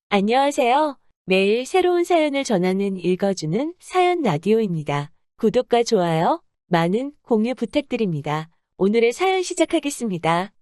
안녕하세요. 매일 새로운 사연을 전하는 읽어주는 사연 라디오입니다. 구독과 좋아요, 많은 공유 부탁드립니다. 오늘의 사연 시작하겠습니다.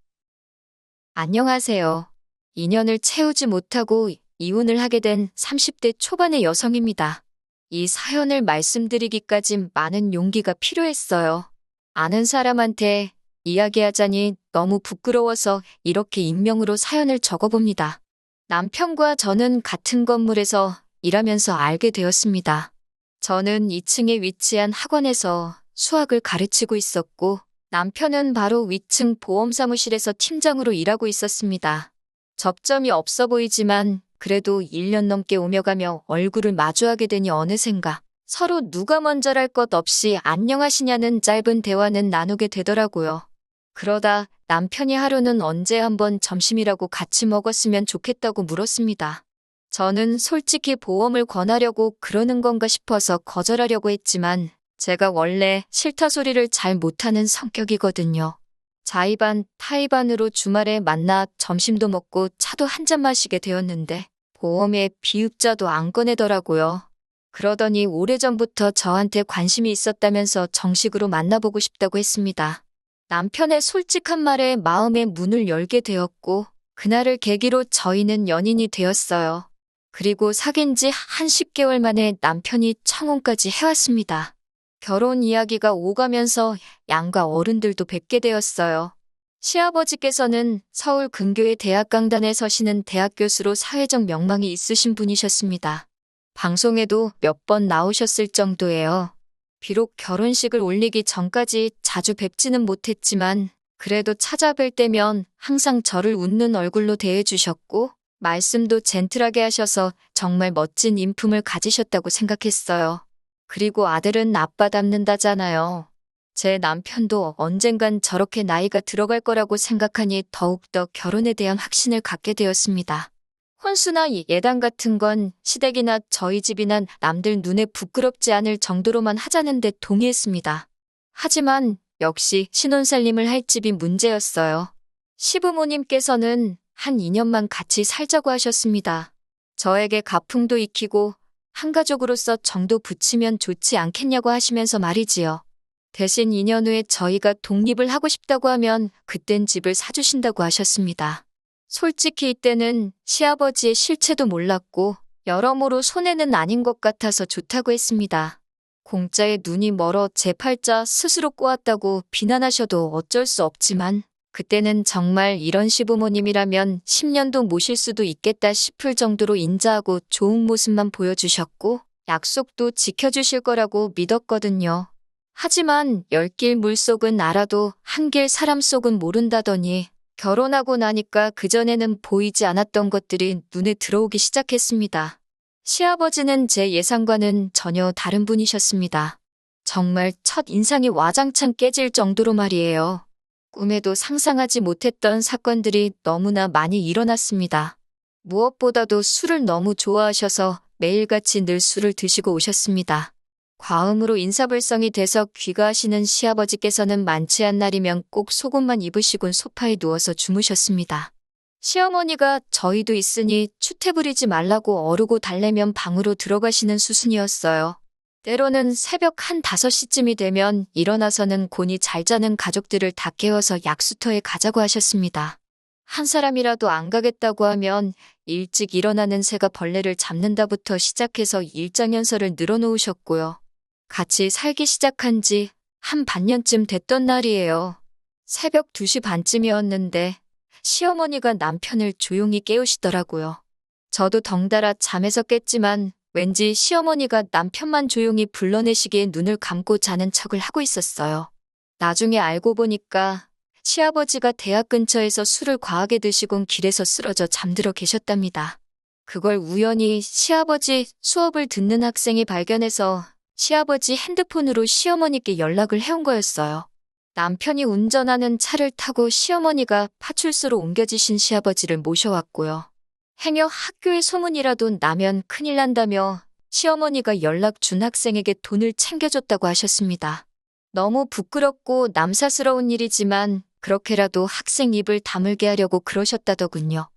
안녕하세요. 2년을 채우지 못하고 이혼을 하게 된 30대 초반의 여성입니다. 이 사연을 말씀드리기까진 많은 용기가 필요했어요. 아는 사람한테 이야기하자니 너무 부끄러워서 이렇게 익명으로 사연을 적어봅니다. 남편과 저는 같은 건물에서 일하면서 알게 되었습니다. 저는 2층에 위치한 학원에서 수학을 가르치고 있었고, 남편은 바로 위층 보험사무실에서 팀장으로 일하고 있었습니다. 접점이 없어 보이지만 그래도 1년 넘게 오며 가며 얼굴을 마주하게 되니 어느샌가 서로 누가 먼저랄 것 없이 안녕하시냐는 짧은 대화는 나누게 되더라고요. 그러다 남편이 하루는 언제 한번 점심이라고 같이 먹었으면 좋겠다고 물었습니다. 저는 솔직히 보험을 권하려고 그러는 건가 싶어서 거절하려고 했지만 제가 원래 싫다 소리를 잘 못하는 성격이거든요. 자의반, 타의반으로 주말에 만나 점심도 먹고 차도 한 잔 마시게 되었는데 보험에 비읍자도 안 꺼내더라고요. 그러더니 오래전부터 저한테 관심이 있었다면서 정식으로 만나보고 싶다고 했습니다. 남편의 솔직한 말에 마음의 문을 열게 되었고 그날을 계기로 저희는 연인이 되었어요. 그리고 사귄 지 한 10개월 만에 남편이 청혼까지 해왔습니다. 결혼 이야기가 오가면서 양가 어른들도 뵙게 되었어요. 시아버지께서는 서울 근교의 대학 강단에 서시는 대학 교수로 사회적 명망이 있으신 분이셨습니다. 방송에도 몇 번 나오셨을 정도예요. 비록 결혼식을 올리기 전까지 자주 뵙지는 못했지만 그래도 찾아뵐 때면 항상 저를 웃는 얼굴로 대해주셨고 말씀도 젠틀하게 하셔서 정말 멋진 인품을 가지셨다고 생각했어요. 그리고 아들은 아빠 닮는다잖아요. 제 남편도 언젠간 저렇게 나이가 들어갈 거라고 생각하니 더욱더 결혼에 대한 확신을 갖게 되었습니다. 혼수나 예단 같은 건 시댁이나 저희 집이나 남들 눈에 부끄럽지 않을 정도로만 하자는데 동의했습니다. 하지만 역시 신혼살림을 할 집이 문제였어요. 시부모님께서는 한 2년만 같이 살자고 하셨습니다. 저에게 가풍도 익히고 한 가족으로서 정도 붙이면 좋지 않겠냐고 하시면서 말이지요. 대신 2년 후에 저희가 독립을 하고 싶다고 하면 그땐 집을 사주신다고 하셨습니다. 솔직히 이때는 시아버지의 실체도 몰랐고 여러모로 손해는 아닌 것 같아서 좋다고 했습니다. 공짜에 눈이 멀어 제 팔자 스스로 꼬았다고 비난하셔도 어쩔 수 없지만 그때는 정말 이런 시부모님이라면 10년도 모실 수도 있겠다 싶을 정도로 인자하고 좋은 모습만 보여주셨고 약속도 지켜주실 거라고 믿었거든요. 하지만 10길 물속은 알아도 1길 사람 속은 모른다더니 결혼하고 나니까 그전에는 보이지 않았던 것들이 눈에 들어오기 시작했습니다. 시아버지는 제 예상과는 전혀 다른 분이셨습니다. 정말 첫 인상이 와장창 깨질 정도로 말이에요. 꿈에도 상상하지 못했던 사건들이 너무나 많이 일어났습니다. 무엇보다도 술을 너무 좋아하셔서 매일같이 늘 술을 드시고 오셨습니다. 과음으로 인사불성이 돼서 귀가하시는 시아버지께서는 많지 않은 날이면 꼭 속옷만 입으시곤 소파에 누워서 주무셨습니다. 시어머니가 저희도 있으니 추태 부리지 말라고 어르고 달래면 방으로 들어가시는 수순이었어요. 때로는 새벽 한 5시쯤이 되면 일어나서는 곤히 잘 자는 가족들을 다 깨워서 약수터에 가자고 하셨습니다. 한 사람이라도 안 가겠다고 하면 일찍 일어나는 새가 벌레를 잡는다부터 시작해서 일장연설을 늘어놓으셨고요. 같이 살기 시작한 지 한 반년쯤 됐던 날이에요. 새벽 2시 반쯤이었는데 시어머니가 남편을 조용히 깨우시더라고요. 저도 덩달아 잠에서 깼지만 왠지 시어머니가 남편만 조용히 불러내시기에 눈을 감고 자는 척을 하고 있었어요. 나중에 알고 보니까 시아버지가 대학 근처에서 술을 과하게 드시곤 길에서 쓰러져 잠들어 계셨답니다. 그걸 우연히 시아버지 수업을 듣는 학생이 발견해서 시아버지 핸드폰으로 시어머니께 연락을 해온 거였어요. 남편이 운전하는 차를 타고 시어머니가 파출소로 옮겨지신 시아버지를 모셔왔고요. 행여 학교에 소문이라도 나면 큰일 난다며 시어머니가 연락 준 학생에게 돈을 챙겨줬다고 하셨습니다. 너무 부끄럽고 남사스러운 일이지만 그렇게라도 학생 입을 다물게 하려고 그러셨다더군요.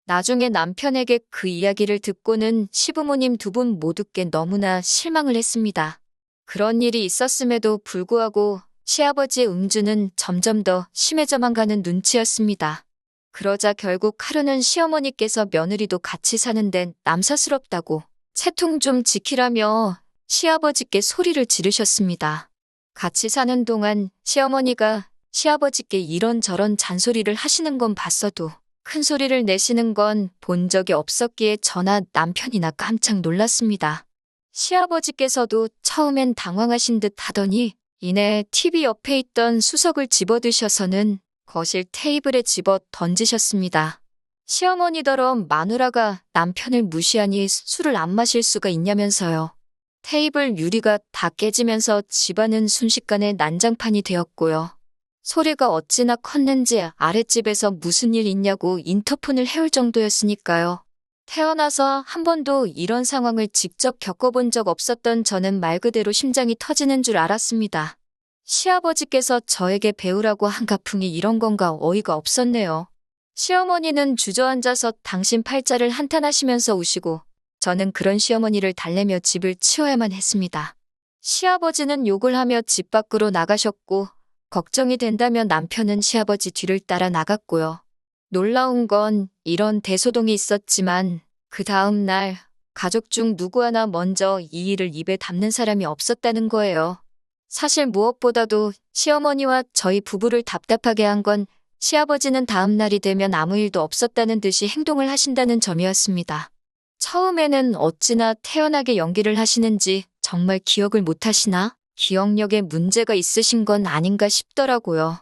나중에 남편에게 그 이야기를 듣고는 시부모님 두 분 모두께 너무나 실망을 했습니다. 그런 일이 있었음에도 불구하고 시아버지의 음주는 점점 더 심해져만 가는 눈치였습니다. 그러자 결국 하루는 시어머니께서 며느리도 같이 사는데 남사스럽다고 채통 좀 지키라며 시아버지께 소리를 지르셨습니다. 같이 사는 동안 시어머니가 시아버지께 이런저런 잔소리를 하시는 건 봤어도 큰 소리를 내시는 건 본 적이 없었기에 저나 남편이나 깜짝 놀랐습니다. 시아버지께서도 처음엔 당황하신 듯 하더니 이내 TV 옆에 있던 수석을 집어드셔서는 거실 테이블에 집어 던지셨습니다. 시어머니더러 마누라가 남편을 무시하니 술을 안 마실 수가 있냐면서요. 테이블 유리가 다 깨지면서 집안은 순식간에 난장판이 되었고요. 소리가 어찌나 컸는지 아랫집에서 무슨 일 있냐고 인터폰을 해올 정도였으니까요. 태어나서 한 번도 이런 상황을 직접 겪어본 적 없었던 저는 말 그대로 심장이 터지는 줄 알았습니다. 시아버지께서 저에게 배우라고 한 가풍이 이런 건가 어이가 없었네요. 시어머니는 주저앉아서 당신 팔자를 한탄하시면서 우시고 저는 그런 시어머니를 달래며 집을 치워야만 했습니다. 시아버지는 욕을 하며 집 밖으로 나가셨고 걱정이 된다며 남편은 시아버지 뒤를 따라 나갔고요. 놀라운 건 이런 대소동이 있었지만 그 다음 날 가족 중 누구 하나 먼저 이 일을 입에 담는 사람이 없었다는 거예요. 사실 무엇보다도 시어머니와 저희 부부를 답답하게 한 건 시아버지는 다음 날이 되면 아무 일도 없었다는 듯이 행동을 하신다는 점이었습니다. 처음에는 어찌나 태연하게 연기를 하시는지 정말 기억을 못 하시나? 기억력에 문제가 있으신 건 아닌가 싶더라고요.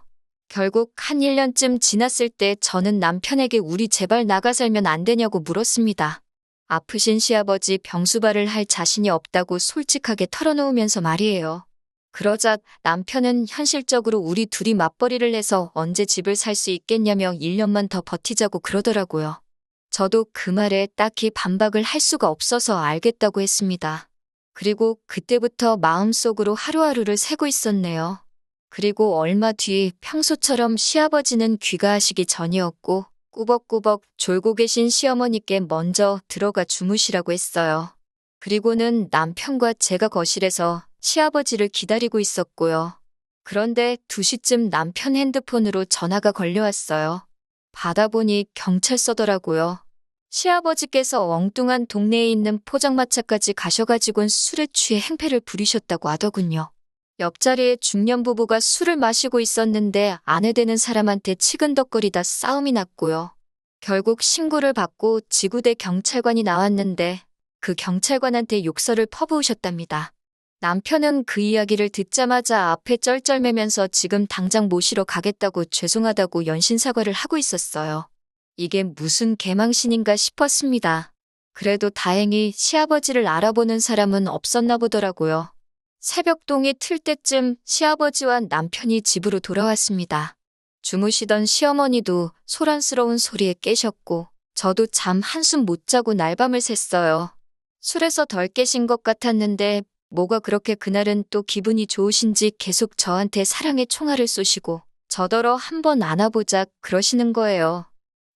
결국 한 1년쯤 지났을 때 저는 남편에게 우리 제발 나가 살면 안 되냐고 물었습니다. 아프신 시아버지 병수발을 할 자신이 없다고 솔직하게 털어놓으면서 말이에요. 그러자 남편은 현실적으로 우리 둘이 맞벌이를 해서 언제 집을 살 수 있겠냐며 1년만 더 버티자고 그러더라고요. 저도 그 말에 딱히 반박을 할 수가 없어서 알겠다고 했습니다. 그리고 그때부터 마음속으로 하루하루를 새고 있었네요. 그리고 얼마 뒤 평소처럼 시아버지는 귀가하시기 전이었고 꾸벅꾸벅 졸고 계신 시어머니께 먼저 들어가 주무시라고 했어요. 그리고는 남편과 제가 거실에서 시아버지를 기다리고 있었고요. 그런데 2시쯤 남편 핸드폰으로 전화가 걸려왔어요. 받아보니 경찰서더라고요. 시아버지께서 엉뚱한 동네에 있는 포장마차까지 가셔가지고는 술에 취해 행패를 부리셨다고 하더군요. 옆자리에 중년 부부가 술을 마시고 있었는데 아내 되는 사람한테 치근덕거리다 싸움이 났고요. 결국 신고를 받고 지구대 경찰관이 나왔는데 그 경찰관한테 욕설을 퍼부으셨답니다. 남편은 그 이야기를 듣자마자 앞에 쩔쩔매면서 지금 당장 모시러 가겠다고 죄송하다고 연신사과를 하고 있었어요. 이게 무슨 개망신인가 싶었습니다. 그래도 다행히 시아버지를 알아보는 사람은 없었나 보더라고요. 새벽동이 틀 때쯤 시아버지와 남편이 집으로 돌아왔습니다. 주무시던 시어머니도 소란스러운 소리에 깨셨고 저도 잠 한숨 못 자고 날밤을 샜어요. 술에서 덜 깨신 것 같았는데 뭐가 그렇게 그날은 또 기분이 좋으신지 계속 저한테 사랑의 총알을 쏘시고 저더러 한번 안아보자 그러시는 거예요.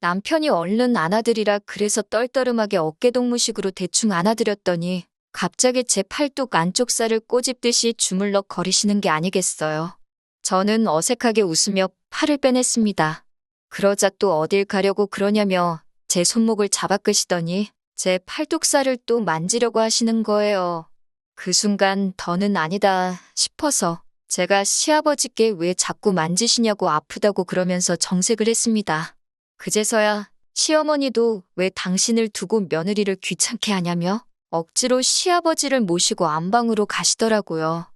남편이 얼른 안아드리라 그래서 떨떠름하게 어깨동무식으로 대충 안아드렸더니 갑자기 제 팔뚝 안쪽 살을 꼬집듯이 주물럭 거리시는 게 아니겠어요. 저는 어색하게 웃으며 팔을 빼냈습니다. 그러자 또 어딜 가려고 그러냐며 제 손목을 잡아 끄시더니 제 팔뚝살을 또 만지려고 하시는 거예요. 그 순간 더는 아니다 싶어서 제가 시아버지께 왜 자꾸 만지시냐고 아프다고 그러면서 정색을 했습니다. 그제서야 시어머니도 왜 당신을 두고 며느리를 귀찮게 하냐며 억지로 시아버지를 모시고 안방으로 가시더라고요.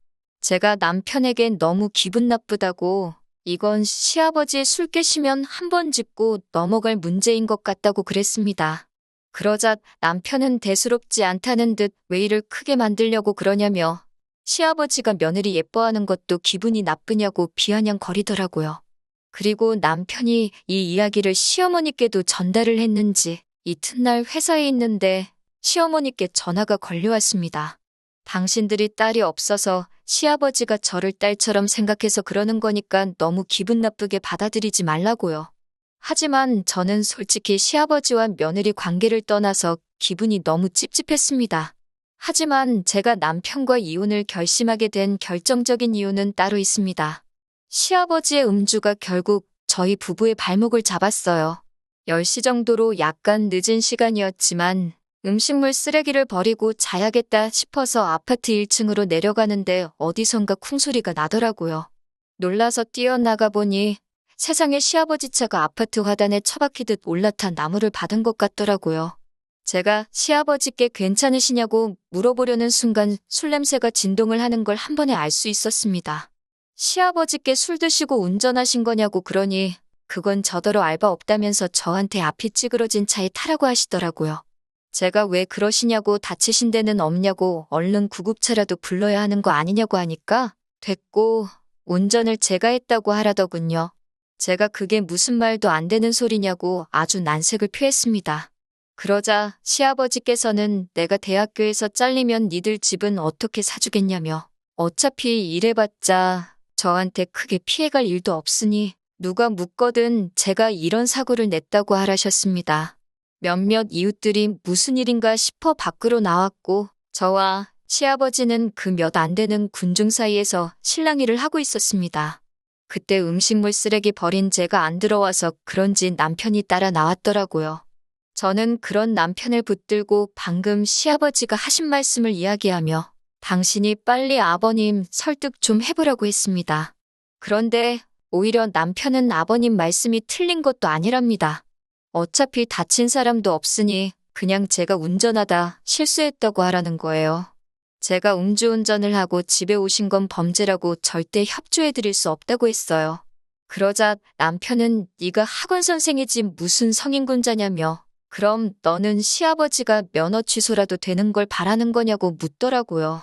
제가 남편에겐 너무 기분 나쁘다고 이건 시아버지 술 깨시면 한 번 짚고 넘어갈 문제인 것 같다고 그랬습니다. 그러자 남편은 대수롭지 않다는 듯 왜 일을 크게 만들려고 그러냐며 시아버지가 며느리 예뻐하는 것도 기분이 나쁘냐고 비아냥거리더라고요. 그리고 남편이 이 이야기를 시어머니께도 전달을 했는지 이튿날 회사에 있는데 시어머니께 전화가 걸려왔습니다. 당신들이 딸이 없어서 시아버지가 저를 딸처럼 생각해서 그러는 거니까 너무 기분 나쁘게 받아들이지 말라고요. 하지만 저는 솔직히 시아버지와 며느리 관계를 떠나서 기분이 너무 찝찝했습니다. 하지만 제가 남편과 이혼을 결심하게 된 결정적인 이유는 따로 있습니다. 시아버지의 음주가 결국 저희 부부의 발목을 잡았어요. 10시 정도로 약간 늦은 시간이었지만 음식물 쓰레기를 버리고 자야겠다 싶어서 아파트 1층으로 내려가는데 어디선가 쿵소리가 나더라고요. 놀라서 뛰어나가 보니 세상에 시아버지 차가 아파트 화단에 처박히듯 올라타 나무를 받은 것 같더라고요. 제가 시아버지께 괜찮으시냐고 물어보려는 순간 술 냄새가 진동을 하는 걸 한 번에 알 수 있었습니다. 시아버지께 술 드시고 운전하신 거냐고 그러니 그건 저더러 알바 없다면서 저한테 앞이 찌그러진 차에 타라고 하시더라고요. 제가 왜 그러시냐고 다치신 데는 없냐고 얼른 구급차라도 불러야 하는 거 아니냐고 하니까 됐고 운전을 제가 했다고 하라더군요. 제가 그게 무슨 말도 안 되는 소리냐고 아주 난색을 표했습니다. 그러자 시아버지께서는 내가 대학교에서 잘리면 니들 집은 어떻게 사주겠냐며 어차피 일해봤자 저한테 크게 피해갈 일도 없으니 누가 묻거든 제가 이런 사고를 냈다고 하라셨습니다. 몇몇 이웃들이 무슨 일인가 싶어 밖으로 나왔고 저와 시아버지는 그 몇 안 되는 군중 사이에서 실랑이를 하고 있었습니다. 그때 음식물 쓰레기 버린 제가 안 들어와서 그런지 남편이 따라 나왔더라고요. 저는 그런 남편을 붙들고 방금 시아버지가 하신 말씀을 이야기하며 당신이 빨리 아버님 설득 좀 해보라고 했습니다. 그런데 오히려 남편은 아버님 말씀이 틀린 것도 아니랍니다. 어차피 다친 사람도 없으니 그냥 제가 운전하다 실수했다고 하라는 거예요. 제가 음주운전을 하고 집에 오신 건 범죄라고 절대 협조해드릴 수 없다고 했어요. 그러자 남편은 네가 학원 선생이지 무슨 성인군자냐며 그럼 너는 시아버지가 면허 취소라도 되는 걸 바라는 거냐고 묻더라고요.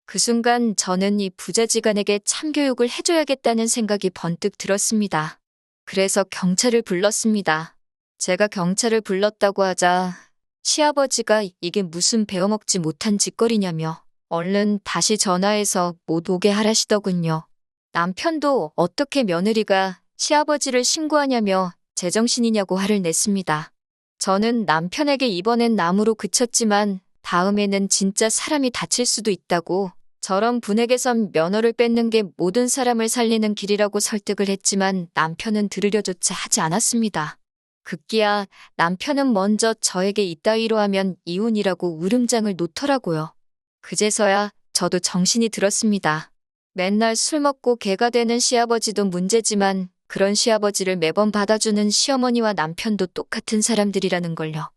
그 순간 저는 이 부자지간에게 참교육을 해줘야겠다는 생각이 번뜩 들었습니다. 그래서 경찰을 불렀습니다. 제가 경찰을 불렀다고 하자 시아버지가 이게 무슨 배워먹지 못한 짓거리냐며 얼른 다시 전화해서 못 오게 하라시더군요. 남편도 어떻게 며느리가 시아버지를 신고하냐며 제정신이냐고 화를 냈습니다. 저는 남편에게 이번엔 나무로 그쳤지만 다음에는 진짜 사람이 다칠 수도 있다고 저런 분에게선 면허를 뺏는 게 모든 사람을 살리는 길이라고 설득을 했지만 남편은 들으려조차 하지 않았습니다. 급기야 남편은 먼저 저에게 이따위로 하면 이혼이라고 울음장을 놓더라고요. 그제서야 저도 정신이 들었습니다. 맨날 술 먹고 개가 되는 시아버지도 문제지만 그런 시아버지를 매번 받아주는 시어머니와 남편도 똑같은 사람들이라는 걸요.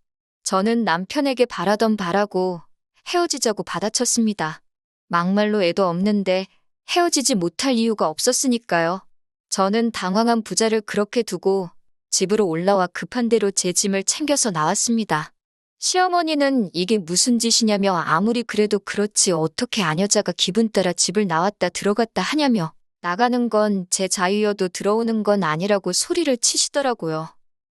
저는 남편에게 바라던 바라고 헤어지자고 받아쳤습니다. 막말로 애도 없는데 헤어지지 못할 이유가 없었으니까요. 저는 당황한 부자를 그렇게 두고 집으로 올라와 급한 대로 제 짐을 챙겨서 나왔습니다. 시어머니는 이게 무슨 짓이냐며 아무리 그래도 그렇지 어떻게 아녀자가 기분 따라 집을 나왔다 들어갔다 하냐며 나가는 건 제 자유여도 들어오는 건 아니라고 소리를 치시더라고요.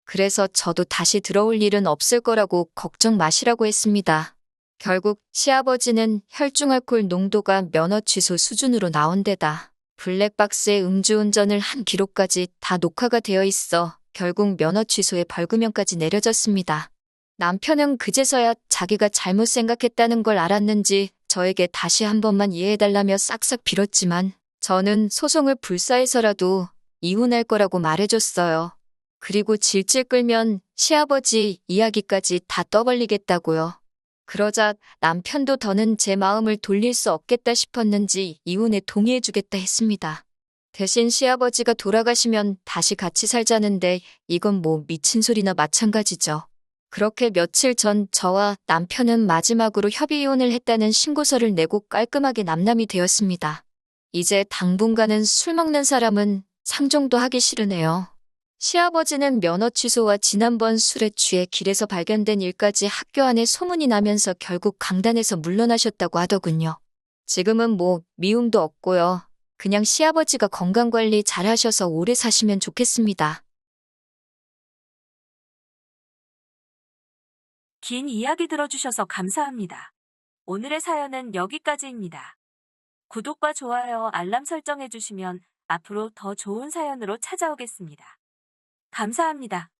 그래서 저도 다시 들어올 일은 없을 거라고 걱정 마시라고 했습니다. 결국 시아버지는 혈중알코올 농도가 면허 취소 수준으로 나온 데다 블랙박스에 음주운전을 한 기록까지 다 녹화가 되어 있어 결국 면허 취소에 벌금형까지 내려졌습니다. 남편은 그제서야 자기가 잘못 생각했다는 걸 알았는지 저에게 다시 한 번만 이해해달라며 싹싹 빌었지만 저는 소송을 불사해서라도 이혼할 거라고 말해줬어요. 그리고 질질 끌면 시아버지 이야기까지 다 떠벌리겠다고요. 그러자 남편도 더는 제 마음을 돌릴 수 없겠다 싶었는지 이혼에 동의해주겠다 했습니다. 대신 시아버지가 돌아가시면 다시 같이 살자는데 이건 뭐 미친 소리나 마찬가지죠. 그렇게 며칠 전 저와 남편은 마지막으로 협의이혼을 했다는 신고서를 내고 깔끔하게 남남이 되었습니다. 이제 당분간은 술 먹는 사람은 상종도 하기 싫으네요. 시아버지는 면허 취소와 지난번 술에 취해 길에서 발견된 일까지 학교 안에 소문이 나면서 결국 강단에서 물러나셨다고 하더군요. 지금은 뭐 미움도 없고요. 그냥 시아버지가 건강관리 잘 하셔서 오래 사시면 좋겠습니다. 긴 이야기 들어주셔서 감사합니다. 오늘의 사연은 여기까지입니다. 구독과 좋아요, 알람 설정해주시면 앞으로 더 좋은 사연으로 찾아오겠습니다. 감사합니다.